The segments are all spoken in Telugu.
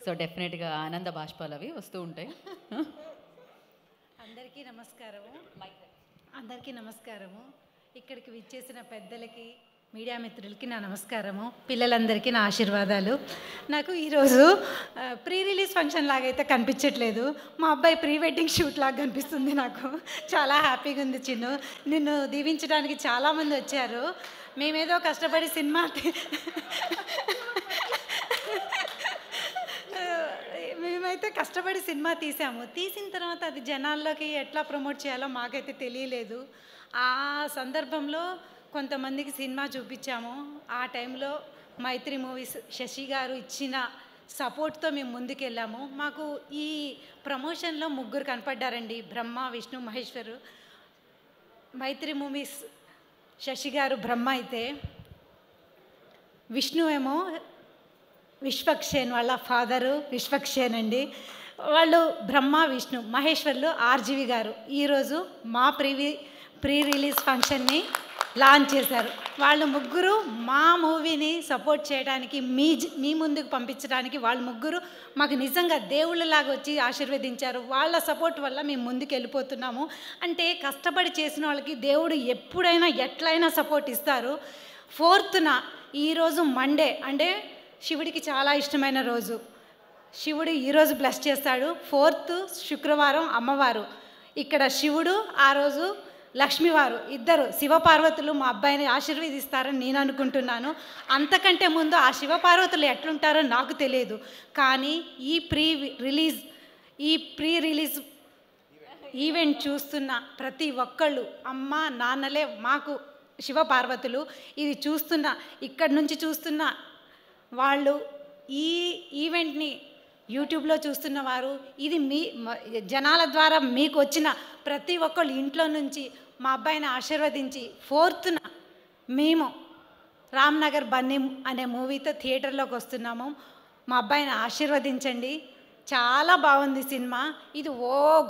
సో డెఫినెట్గా ఆనంద బాష్పాలు అవి వస్తూ ఉంటాయి. అందరికీ నమస్కారము. అందరికీ నమస్కారము. ఇక్కడికి విచ్చేసిన పెద్దలకి, మీడియా మిత్రులకి నా నమస్కారము. పిల్లలందరికీ నా ఆశీర్వాదాలు. నాకు ఈరోజు ప్రీ రిలీజ్ ఫంక్షన్ లాగైతే కనిపించట్లేదు, మా అబ్బాయి ప్రీ వెడ్డింగ్ షూట్ లాగా కనిపిస్తుంది. నాకు చాలా హ్యాపీగా ఉంది. చిన్ను, నిన్ను దీవించడానికి చాలామంది వచ్చారు. మేమేదో కష్టపడి సినిమా మేమైతే కష్టపడి సినిమా తీసాము. తీసిన తర్వాత అది జనాల్లోకి ఎట్లా ప్రమోట్ చేయాలో మాకైతే తెలియలేదు. ఆ సందర్భంలో కొంతమందికి సినిమా చూపించాము. ఆ టైంలో మైత్రి మూవీస్ శశి గారు ఇచ్చిన సపోర్ట్తో మేము ముందుకెళ్ళాము. మాకు ఈ ప్రమోషన్లో ముగ్గురు కనపడ్డారండి, బ్రహ్మ, విష్ణు, మహేశ్వరు. మైత్రి మూవీస్ శశి గారు బ్రహ్మ అయితే, విష్ణు ఏమో విశ్వక్షేన్ వాళ్ళ ఫాదరు విశ్వక్షేన్ అండి. వాళ్ళు బ్రహ్మ, విష్ణు. మహేశ్వర్లు ఆర్జీవి గారు ఈరోజు మా ప్రీ రిలీజ్ ఫంక్షన్ని లాంచ్ చేశారు. వాళ్ళు ముగ్గురు మా మూవీని సపోర్ట్ చేయడానికి, మీ ముందుకు పంపించడానికి వాళ్ళు ముగ్గురు మాకు నిజంగా దేవుళ్ళలాగా వచ్చి ఆశీర్వదించారు. వాళ్ళ సపోర్ట్ వల్ల మేము ముందుకు వెళ్ళిపోతున్నాము. అంటే కష్టపడి చేసిన వాళ్ళకి దేవుడు ఎప్పుడైనా ఎట్లయినా సపోర్ట్ ఇస్తారు. 4th ఈరోజు మండే, అంటే శివుడికి చాలా ఇష్టమైన రోజు. శివుడు ఈరోజు బ్లెస్ చేస్తాడు. 4th శుక్రవారం అమ్మవారు, ఇక్కడ శివుడు, ఆ రోజు లక్ష్మీవారు, ఇద్దరు శివపార్వతులు మా అబ్బాయిని ఆశీర్వదిస్తారని నేను అనుకుంటున్నాను. అంతకంటే ముందు ఆ శివపార్వతులు ఎట్లుంటారో నాకు తెలియదు. కానీ ఈ ప్రీ రిలీజ్ ఈవెంట్ చూస్తున్న ప్రతి ఒక్కళ్ళు అమ్మ నాన్నలే మాకు శివపార్వతులు. ఇది చూస్తున్న, ఇక్కడి నుంచి చూస్తున్న వాళ్ళు, ఈ ఈవెంట్ని యూట్యూబ్లో చూస్తున్న వారు, ఇది మీ జనాల ద్వారా మీకు వచ్చిన ప్రతి ఒక్కళ్ళు ఇంట్లో నుంచి మా అబ్బాయిని ఆశీర్వదించి 4th మేము రామ్నగర్ బన్నీ అనే మూవీతో థియేటర్లోకి వస్తున్నాము. మా అబ్బాయిని ఆశీర్వదించండి. చాలా బాగుంది సినిమా. ఇది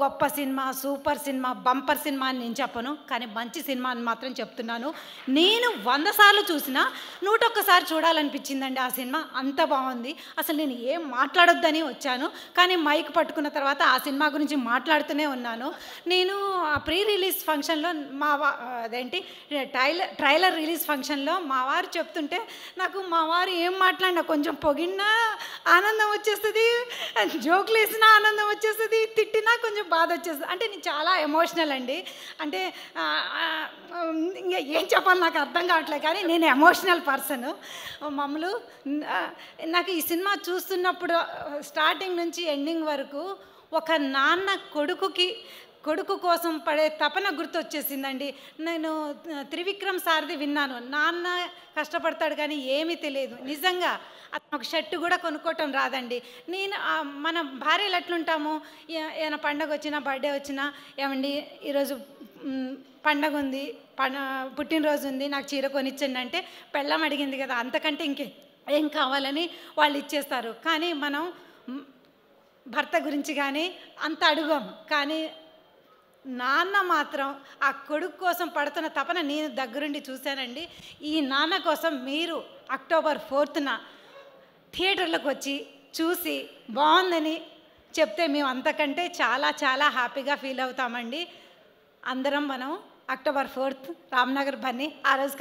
గొప్ప cinema, super cinema, bumper cinema అని నేను చెప్పను, కానీ మంచి సినిమా అని మాత్రం చెప్తున్నాను. నేను 100 సార్లు చూసినా 101 సారి చూడాలనిపించిందండి ఆ సినిమా. అంత బాగుంది. అసలు నేను ఏం మాట్లాడొద్దని వచ్చాను, కానీ మైక్ పట్టుకున్న తర్వాత ఆ సినిమా గురించి మాట్లాడుతూనే ఉన్నాను. నేను ఆ ప్రీ రిలీజ్ ఫంక్షన్లో ట్రైలర్ రిలీజ్ ఫంక్షన్లో మా వారు చెప్తుంటే నాకు మా వారు ఏం మాట్లాడినా కొంచెం పొగిడినా ఆనందం వచ్చేస్తుంది, జోకులు వేసినా ఆనందం వచ్చేస్తుంది, తిట్టినా కొంచెం బాధ వచ్చేస్తుంది. అంటే నేను చాలా ఎమోషనల్ అండి. అంటే ఇంకా ఏం చెప్పాలి నాకు అర్థం కావట్లేదు, కానీ నేను ఎమోషనల్ పర్సన్. మమ్మల్ని నాకు ఈ సినిమా చూస్తున్నప్పుడు స్టార్టింగ్ నుంచి ఎండింగ్ వరకు ఒక నాన్న కొడుకు కోసం పడే తపన గుర్తొచ్చేసిందండి. నేను త్రివిక్రమ్ సార్ది విన్నాను, నాన్న కష్టపడతాడు కానీ ఏమీ తెలియదు. నిజంగా అతను ఒక షర్టు కూడా కొనుక్కోవటం రాదండి. నేను మన భార్యలు ఎట్లుంటాము, ఏమైనా పండగ వచ్చినా, బర్త్డే వచ్చినా, ఏమండి ఈరోజు పండగ ఉంది, పుట్టినరోజు ఉంది, నాకు చీర కొనిచ్చండి అంటే పెళ్ళం అడిగింది కదా, అంతకంటే ఏం కావాలని వాళ్ళు ఇచ్చేస్తారు. కానీ మనం భర్త గురించి కానీ అంత అడుగాము. కానీ నాన్న మాత్రం ఆ కొడుకు కోసం పడుతున్న తపన నేను దగ్గరుండి చూశానండి. ఈ నాన్న కోసం మీరు అక్టోబర్ 4th థియేటర్లకు వచ్చి చూసి బాగుందని చెప్తే మేము అంతకంటే చాలా చాలా హ్యాపీగా ఫీల్ అవుతామండి. అందరం మనం అక్టోబర్ 4th రామ్నగర్ బన్నీ ఆ రోజు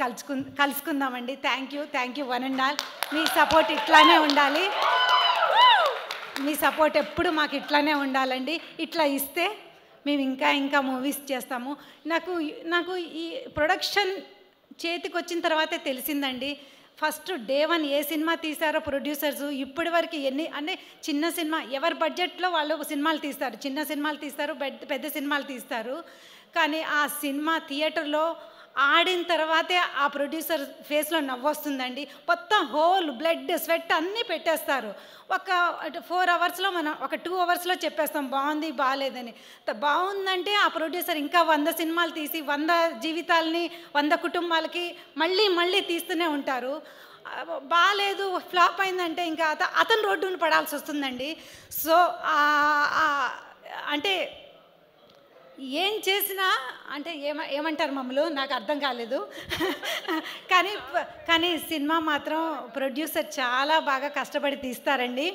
కలుసుకుందామండి. Thank you one and all. మీ సపోర్ట్ ఇట్లానే ఉండాలి, మీ సపోర్ట్ ఎప్పుడు మాకు ఇట్లానే ఉండాలండి. ఇట్లా ఇస్తే మేము ఇంకా మూవీస్ చేస్తాము. నాకు ఈ ప్రొడక్షన్ చేతికి వచ్చిన తర్వాతే తెలిసిందండి. ఫస్ట్ డే 1 ఏ సినిమా తీశారో ప్రొడ్యూసర్స్ ఇప్పటి వరకు అంటే చిన్న సినిమా ఎవరి బడ్జెట్లో వాళ్ళు సినిమాలు తీస్తారు, చిన్న సినిమాలు తీస్తారు, పెద్ద సినిమాలు తీస్తారు. కానీ ఆ సినిమా థియేటర్లో ఆడిన తర్వాతే ఆ ప్రొడ్యూసర్ ఫేస్లో నవ్వొస్తుందండి. మొత్తం హోల్ బ్లడ్ స్వెట్ అన్నీ పెట్టేస్తారు. ఒక 4 అవర్స్లో మనం ఒక 2 అవర్స్లో చెప్పేస్తాం బాగుంది బాగాలేదని. బాగుందంటే ఆ ప్రొడ్యూసర్ ఇంకా 100 సినిమాలు తీసి 100 జీవితాలని 100 కుటుంబాలకి మళ్ళీ తీస్తూనే ఉంటారు. బాగాలేదు, ఫ్లాప్ అయిందంటే ఇంకా అతను రోడ్డును పడాల్సి వస్తుందండి. సో అంటే ఏం చేసినా అంటే ఏమంటారు మమ్మల్ని నాకు అర్థం కాలేదు. కానీ సినిమా మాత్రం ప్రొడ్యూసర్ చాలా బాగా కష్టపడి తీస్తారండి.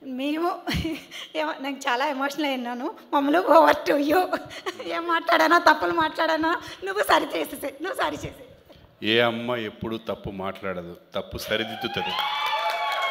మేము నాకు చాలా ఎమోషనల్ అయినాను. మమ్మల్ని ఓవర్ టు యూ. ఏం మాట్లాడానా, తప్పులు మాట్లాడానా, నువ్వు సరి చేసేసే. ఏ అమ్మ ఎప్పుడు తప్పు మాట్లాడదు, తప్పు సరిదిద్దుతుంది.